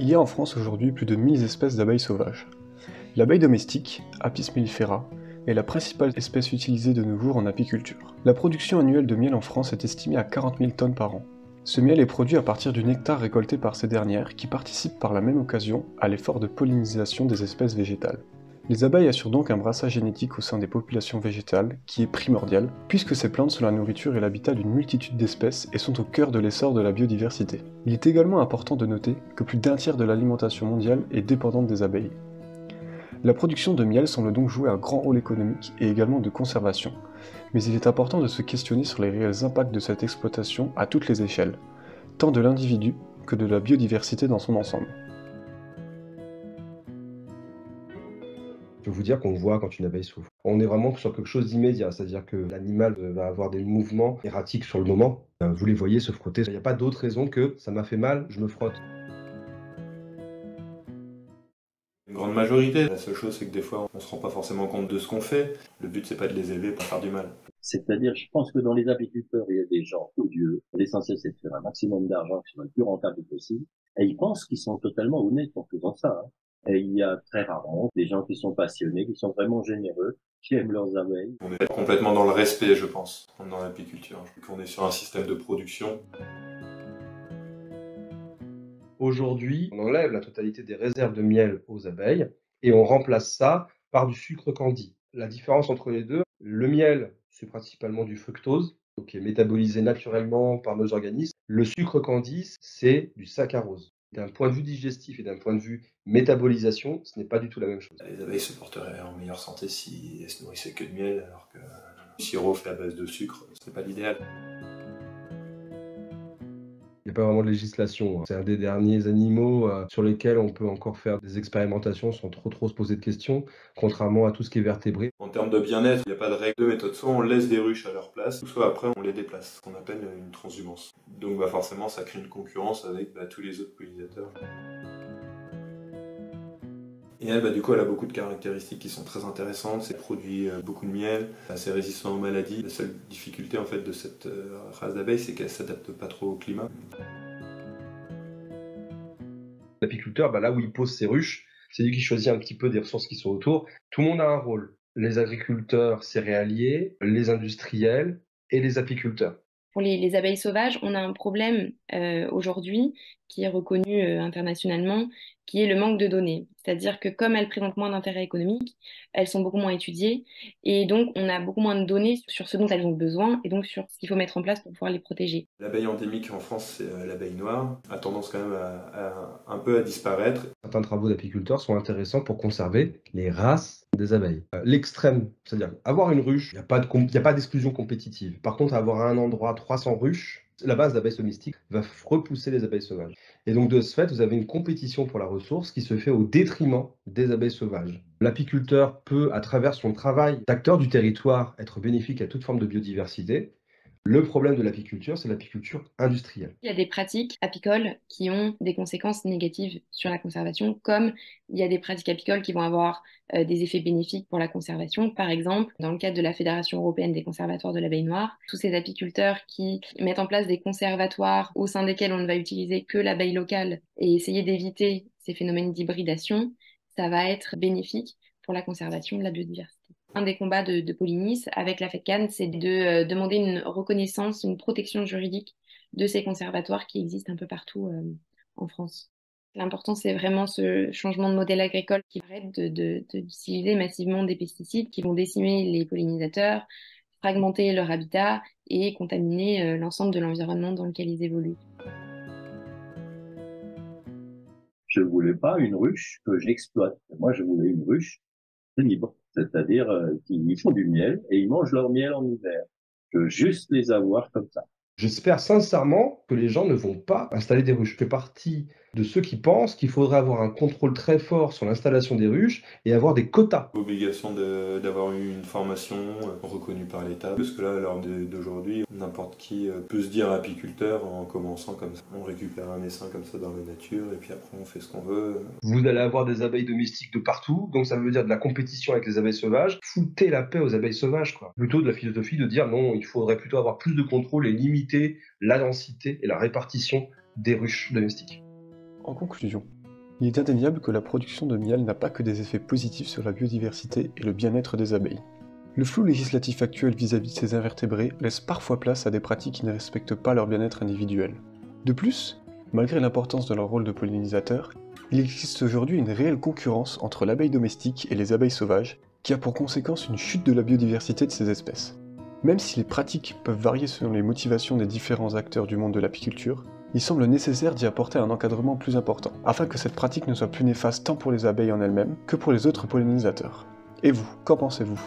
Il y a en France aujourd'hui plus de 1000 espèces d'abeilles sauvages. L'abeille domestique, Apis mellifera, est la principale espèce utilisée de nos jours en apiculture. La production annuelle de miel en France est estimée à 40 000 tonnes par an. Ce miel est produit à partir du nectar récolté par ces dernières qui participent par la même occasion à l'effort de pollinisation des espèces végétales. Les abeilles assurent donc un brassage génétique au sein des populations végétales qui est primordial, puisque ces plantes sont la nourriture et l'habitat d'une multitude d'espèces et sont au cœur de l'essor de la biodiversité. Il est également important de noter que plus d'un tiers de l'alimentation mondiale est dépendante des abeilles. La production de miel semble donc jouer un grand rôle économique et également de conservation, mais il est important de se questionner sur les réels impacts de cette exploitation à toutes les échelles, tant de l'individu que de la biodiversité dans son ensemble. Je peux vous dire qu'on voit quand une abeille souffre. On est vraiment sur quelque chose d'immédiat, c'est-à-dire que l'animal va avoir des mouvements erratiques sur le moment. Vous les voyez se frotter. Il n'y a pas d'autre raison que ça m'a fait mal, je me frotte. Une grande majorité. La seule chose, c'est que des fois, on se rend pas forcément compte de ce qu'on fait. Le but, c'est pas de les élever pour faire du mal. C'est-à-dire, je pense que dans les apiculteurs, il y a des gens odieux. L'essentiel, c'est de faire un maximum d'argent qui soit le plus rentable possible. Et ils pensent qu'ils sont totalement honnêtes en faisant ça, hein. Et il y a très rarement des gens qui sont passionnés, qui sont vraiment généreux, qui aiment leurs abeilles. On est complètement dans le respect, je pense, dans l'apiculture. On est sur un système de production. Aujourd'hui, on enlève la totalité des réserves de miel aux abeilles et on remplace ça par du sucre candi. La différence entre les deux, le miel, c'est principalement du fructose, donc qui est métabolisé naturellement par nos organismes. Le sucre candi, c'est du saccharose. D'un point de vue digestif et d'un point de vue métabolisation, ce n'est pas du tout la même chose. Les abeilles se porteraient en meilleure santé si elles se nourrissaient que de miel, alors que le sirop fait à base de sucre, ce n'est pas l'idéal. Il n'y a pas vraiment de législation, hein. C'est un des derniers animaux sur lesquels on peut encore faire des expérimentations sans trop se poser de questions, contrairement à tout ce qui est vertébré. En termes de bien-être, il n'y a pas de règle de méthode. Soit on laisse des ruches à leur place, soit après on les déplace, ce qu'on appelle une transhumance. Donc forcément ça crée une concurrence avec tous les autres pollinisateurs. Et elle, du coup, elle a beaucoup de caractéristiques qui sont très intéressantes. Elle produit beaucoup de miel, assez résistant aux maladies. La seule difficulté en fait de cette race d'abeilles, c'est qu'elle s'adapte pas trop au climat. L'apiculteur, là où il pose ses ruches, c'est lui qui choisit un petit peu des ressources qui sont autour. Tout le monde a un rôle. Les agriculteurs céréaliers, les industriels et les apiculteurs. Pour les abeilles sauvages, on a un problème aujourd'hui qui est reconnu internationalement, qui est le manque de données. C'est-à-dire que comme elles présentent moins d'intérêt économique, elles sont beaucoup moins étudiées et donc on a beaucoup moins de données sur ce dont elles ont besoin et donc sur ce qu'il faut mettre en place pour pouvoir les protéger. L'abeille endémique en France, c'est l'abeille noire, a tendance quand même un peu à disparaître. Certains travaux d'apiculteurs sont intéressants pour conserver les races des abeilles. L'extrême, c'est-à-dire avoir une ruche, il n'y a pas d'exclusion compétitive. Par contre, avoir à un endroit 300 ruches, la base d'abeilles domestiques va repousser les abeilles sauvages. Et donc de ce fait, vous avez une compétition pour la ressource qui se fait au détriment des abeilles sauvages. L'apiculteur peut, à travers son travail d'acteur du territoire, être bénéfique à toute forme de biodiversité. Le problème de l'apiculture, c'est l'apiculture industrielle. Il y a des pratiques apicoles qui ont des conséquences négatives sur la conservation, comme il y a des pratiques apicoles qui vont avoir des effets bénéfiques pour la conservation. Par exemple, dans le cadre de la Fédération européenne des conservatoires de l'abeille noire, tous ces apiculteurs qui mettent en place des conservatoires au sein desquels on ne va utiliser que l'abeille locale et essayer d'éviter ces phénomènes d'hybridation, ça va être bénéfique pour la conservation de la biodiversité. Un des combats de Polynice avec la FEDCAN, c'est de demander une reconnaissance, une protection juridique de ces conservatoires qui existent un peu partout en France. L'important, c'est vraiment ce changement de modèle agricole qui arrête d'utiliser massivement des pesticides qui vont décimer les pollinisateurs, fragmenter leur habitat et contaminer l'ensemble de l'environnement dans lequel ils évoluent. Je voulais pas une ruche que j'exploite. Moi, je voulais une ruche libre, c'est-à-dire qu'ils font du miel et ils mangent leur miel en hiver. Je veux juste les avoir comme ça. J'espère sincèrement que les gens ne vont pas installer des ruches. Je fais partie de ceux qui pensent qu'il faudrait avoir un contrôle très fort sur l'installation des ruches et avoir des quotas. Obligation d'avoir eu une formation reconnue par l'État, parce que là, à l'heure d'aujourd'hui, n'importe qui peut se dire apiculteur en commençant comme ça. On récupère un essaim comme ça dans la nature et puis après on fait ce qu'on veut. Vous allez avoir des abeilles domestiques de partout, donc ça veut dire de la compétition avec les abeilles sauvages. Foutez la paix aux abeilles sauvages, quoi. Plutôt de la philosophie de dire non, il faudrait plutôt avoir plus de contrôle et limiter la densité et la répartition des ruches domestiques. En conclusion, Il est indéniable que la production de miel n'a pas que des effets positifs sur la biodiversité et le bien-être des abeilles. Le flou législatif actuel vis-à-vis de ces invertébrés laisse parfois place à des pratiques qui ne respectent pas leur bien-être individuel. De plus, malgré l'importance de leur rôle de pollinisateur, il existe aujourd'hui une réelle concurrence entre l'abeille domestique et les abeilles sauvages, qui a pour conséquence une chute de la biodiversité de ces espèces. Même si les pratiques peuvent varier selon les motivations des différents acteurs du monde de l'apiculture, il semble nécessaire d'y apporter un encadrement plus important, afin que cette pratique ne soit plus néfaste tant pour les abeilles en elles-mêmes que pour les autres pollinisateurs. Et vous, qu'en pensez-vous ?